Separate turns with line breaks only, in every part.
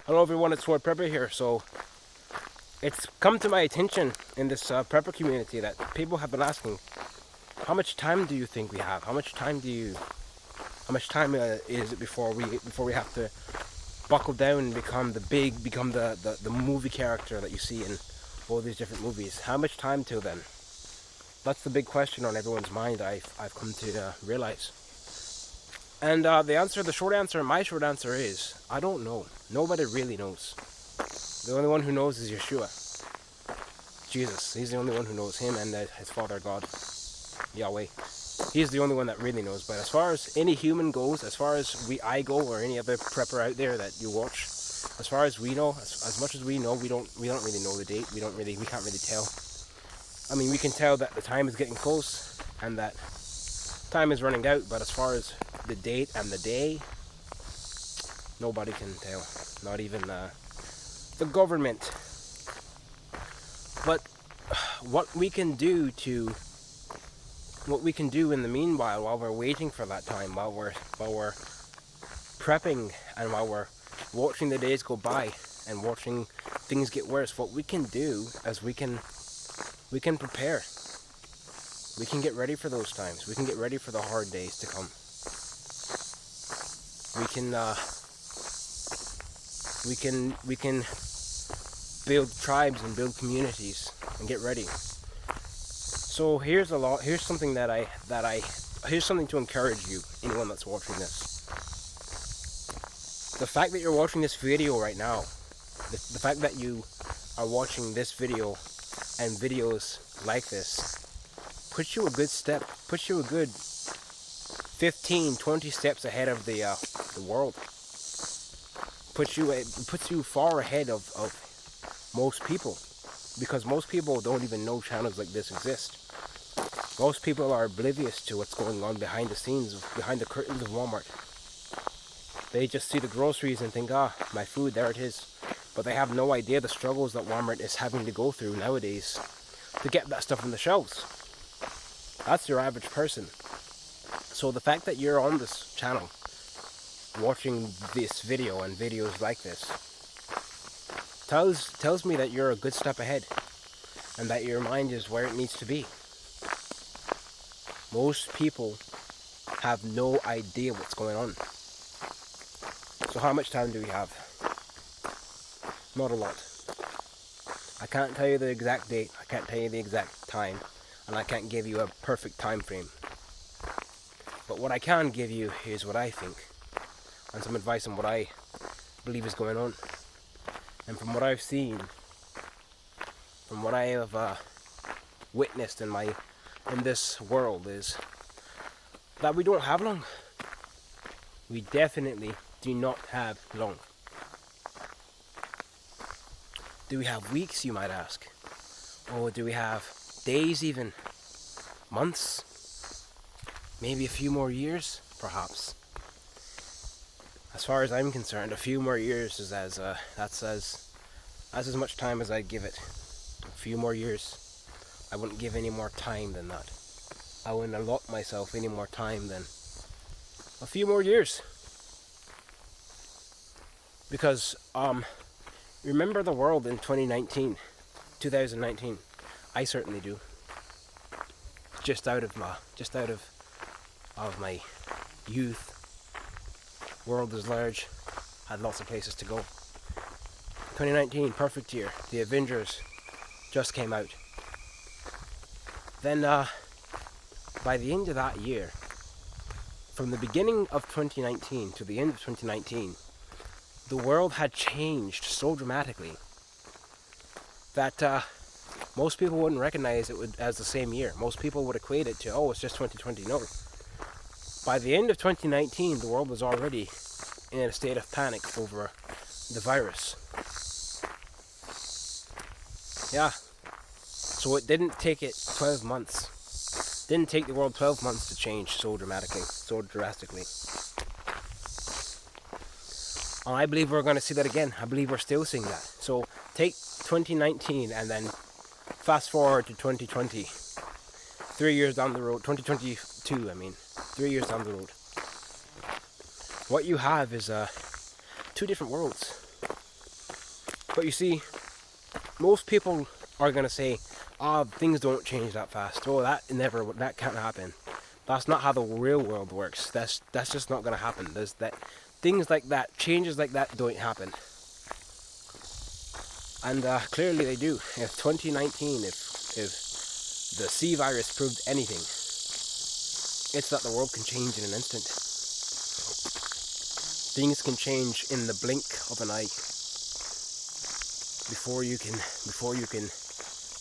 Hello everyone, it's Sword Prepper here. So it's come to my attention in this prepper community that people have been asking, how much time do you think we have? How much time is it before we have to buckle down and become the movie character that you see in all these different movies? How much time till then? That's the big question on everyone's mind. I've come to realize. And the short answer, my short answer is, I don't know. Nobody really knows. The only one who knows is Yeshua. Jesus. He's the only one who knows, him and his Father God, Yahweh. He's the only one that really knows. But as far as any human goes, as far as I go, or any other prepper out there that you watch, as far as we know, as much as we know, we don't really know the date. We can't really tell. I mean, we can tell that the time is getting close and that time is running out, but as far as the date and the day, nobody can tell. Not even the government. But what we can do in the meanwhile, while we're waiting for that time, while we're prepping and while we're watching the days go by and watching things get worse, what we can do is we can prepare. We can get ready for those times. We can get ready for the hard days to come. We can build tribes and build communities and get ready. So here's something here's something to encourage you, anyone that's watching this. The fact that you're watching this video right now, the fact that you are watching this video and videos like this, puts you a good 15, 20 steps ahead of the world. Puts you far ahead of most people, because most people don't even know channels like this exist. Most people are oblivious to what's going on behind the scenes, behind the curtains of Walmart. They just see the groceries and think, my food, there it is. But they have no idea the struggles that Walmart is having to go through nowadays to get that stuff on the shelves. That's your average person. So the fact that you're on this channel, watching this video and videos like this, tells me that you're a good step ahead and that your mind is where it needs to be. Most people have no idea what's going on. So how much time do we have? Not a lot. I can't tell you the exact date, I can't tell you the exact time, and I can't give you a perfect time frame. But what I can give you is what I think, and some advice on what I believe is going on. And from what I've seen, from what I have witnessed in this world, is that we don't have long. We definitely do not have long. Do we have weeks, you might ask? Or do we have days even? Months? Maybe a few more years, perhaps. As far as I'm concerned, a few more years is that's as much time as I'd give it. A few more years. I wouldn't give any more time than that. I wouldn't allot myself any more time than a few more years. Because remember the world in 2019. I certainly do. Just out of my youth. World is large. Had lots of places to go. 2019, perfect year. The Avengers just came out. Then by the end of that year, from the beginning of 2019 to the end of 2019, the world had changed so dramatically that most people wouldn't recognize it as the same year. Most people would equate it to, it's just 2020. No. By the end of 2019, the world was already in a state of panic over the virus. Yeah. So it didn't take it 12 months. Didn't take the world 12 months to change so dramatically, so drastically. And I believe we're going to see that again. I believe we're still seeing that. So take 2019 and then fast forward to 2020. 3 years down the road, 2022, 3 years down the road. What you have is two different worlds. But you see, most people are gonna say, "Ah, things don't change that fast. Oh, that can't happen. That's not how the real world works. That's just not gonna happen. There's that things like that, changes like that don't happen." And clearly they do. If 2019, if the C virus proved anything, it's that the world can change in an instant. Things can change in the blink of an eye. Before you can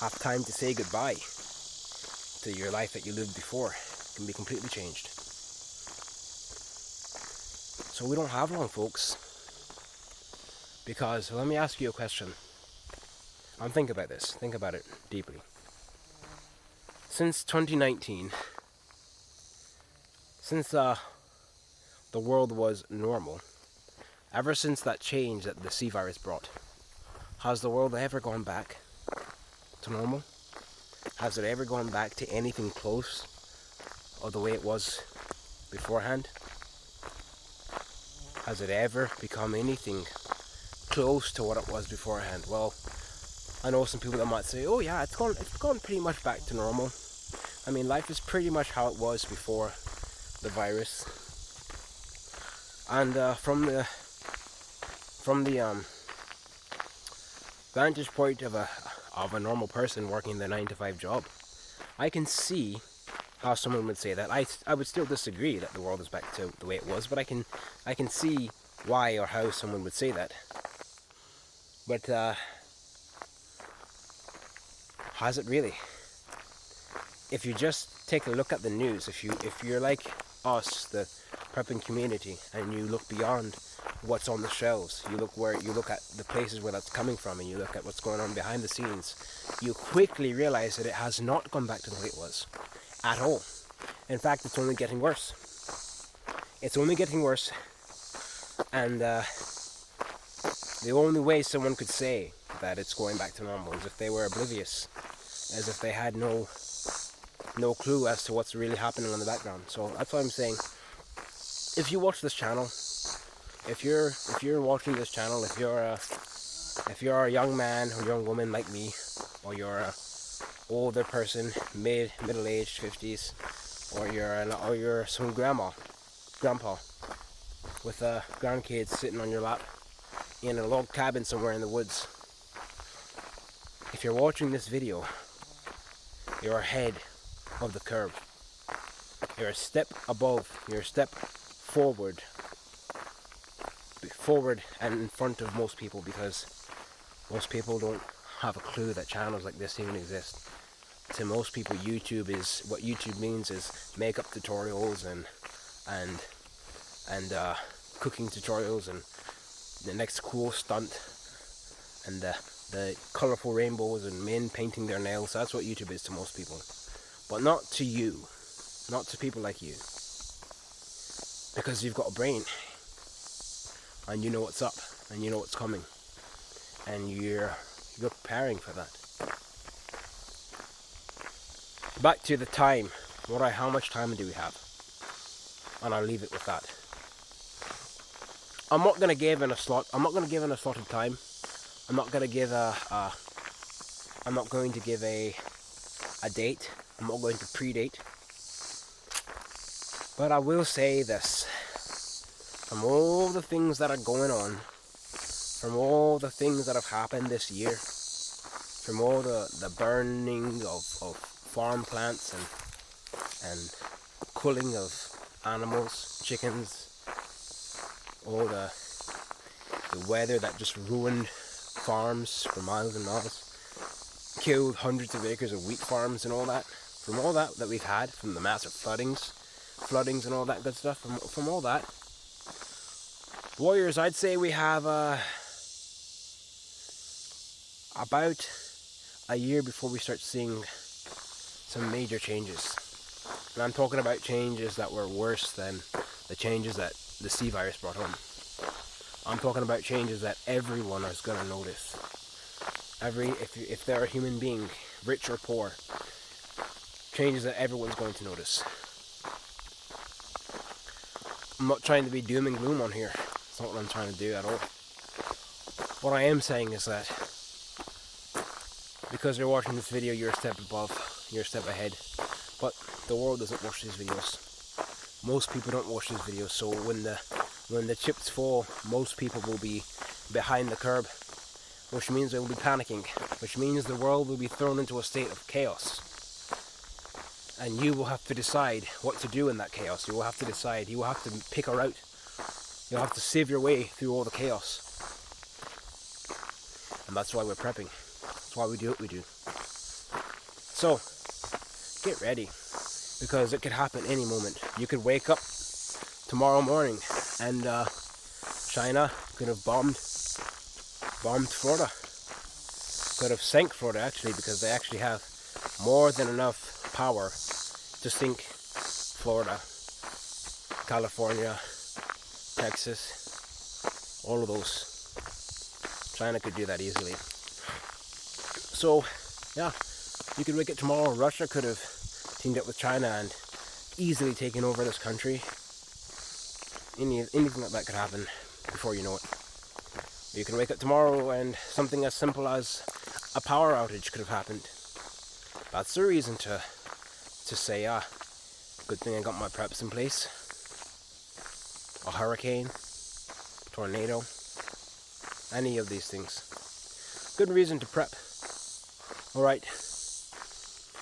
have time to say goodbye to your life that you lived before, it can be completely changed. So we don't have long, folks. Because let me ask you a question. Think about this. Think about it deeply. Since 2019, since the world was normal, ever since that change that the C virus brought, has the world ever gone back to normal? Has it ever gone back to anything close of the way it was beforehand? Has it ever become anything close to what it was beforehand? Well, I know some people that might say, "Oh yeah, it's gone pretty much back to normal." I mean, life is pretty much how it was before the virus. And from the vantage point of a normal person working their 9-to-5 job, I can see how someone would say that. I would still disagree that the world is back to the way it was, but I can see why or how someone would say that. But has it really? If you just take a look at the news, if you're like us, the prepping community, and you look beyond what's on the shelves, you look at the places where that's coming from, and you look at what's going on behind the scenes, you quickly realize that it has not gone back to the way it was at all. In fact, it's only getting worse. It's only getting worse, and the only way someone could say that it's going back to normal is if they were oblivious, as if they had no clue as to what's really happening in the background. So that's what I'm saying. If you watch this channel, if you're watching this channel, if you're a young man or young woman like me, or you're a older person, middle-aged, 50s, or you're some grandpa with grandkids sitting on your lap in a log cabin somewhere in the woods. If you're watching this video, you're ahead of the curve. You're a step above, you're a step forward and in front of most people, because most people don't have a clue that channels like this even exist. To most people, what YouTube means is makeup tutorials and cooking tutorials and the next cool stunt and the colourful rainbows and men painting their nails. That's what YouTube is to most people, but not to you, not to people like you, because you've got a brain and you know what's up and you know what's coming, and you're preparing for that. Back to the time. How much time do we have? And I'll leave it with that. I'm not gonna give in a slot. I'm not gonna give in a slot of time. I'm not going to give a date. I'm not going to predate. But I will say this. From all the things that are going on, from all the things that have happened this year, from all the burning of farm plants and culling of animals, chickens, all the weather that just ruined farms for miles and miles, killed hundreds of acres of wheat farms and all that, from all that we've had, from the massive floodings and all that good stuff, from all that, Warriors, I'd say we have about a year before we start seeing some major changes. And I'm talking about changes that were worse than the changes that the C virus brought home. I'm talking about changes that everyone is going to notice. If they're a human being, rich or poor, changes that everyone's going to notice. I'm not trying to be doom and gloom on here. That's not what I'm trying to do at all. What I am saying is that because you're watching this video, you're a step above, you're a step ahead. But the world doesn't watch these videos. Most people don't watch these videos, so when the chips fall, most people will be behind the curb, which means they will be panicking, which means the world will be thrown into a state of chaos. And you will have to decide what to do in that chaos. You will have to decide, you will have to pick a route. You'll have to sieve your way through all the chaos. And that's why we're prepping. That's why we do what we do. So, get ready, because it could happen any moment. You could wake up tomorrow morning and China could have bombed Florida. Could have sank Florida, actually, because they actually have more than enough power to sink Florida, California, Texas, all of those. China could do that easily. So, yeah, you could wake up tomorrow. Russia could have teamed up with China and easily taken over this country. Anything like that could happen before you know it. You can wake up tomorrow and something as simple as a power outage could have happened. That's the reason to say, good thing I got my preps in place. A hurricane, tornado, any of these things. Good reason to prep. Alright,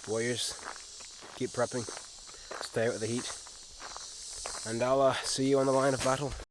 warriors, keep prepping, stay out of the heat, and I'll see you on the line of battle.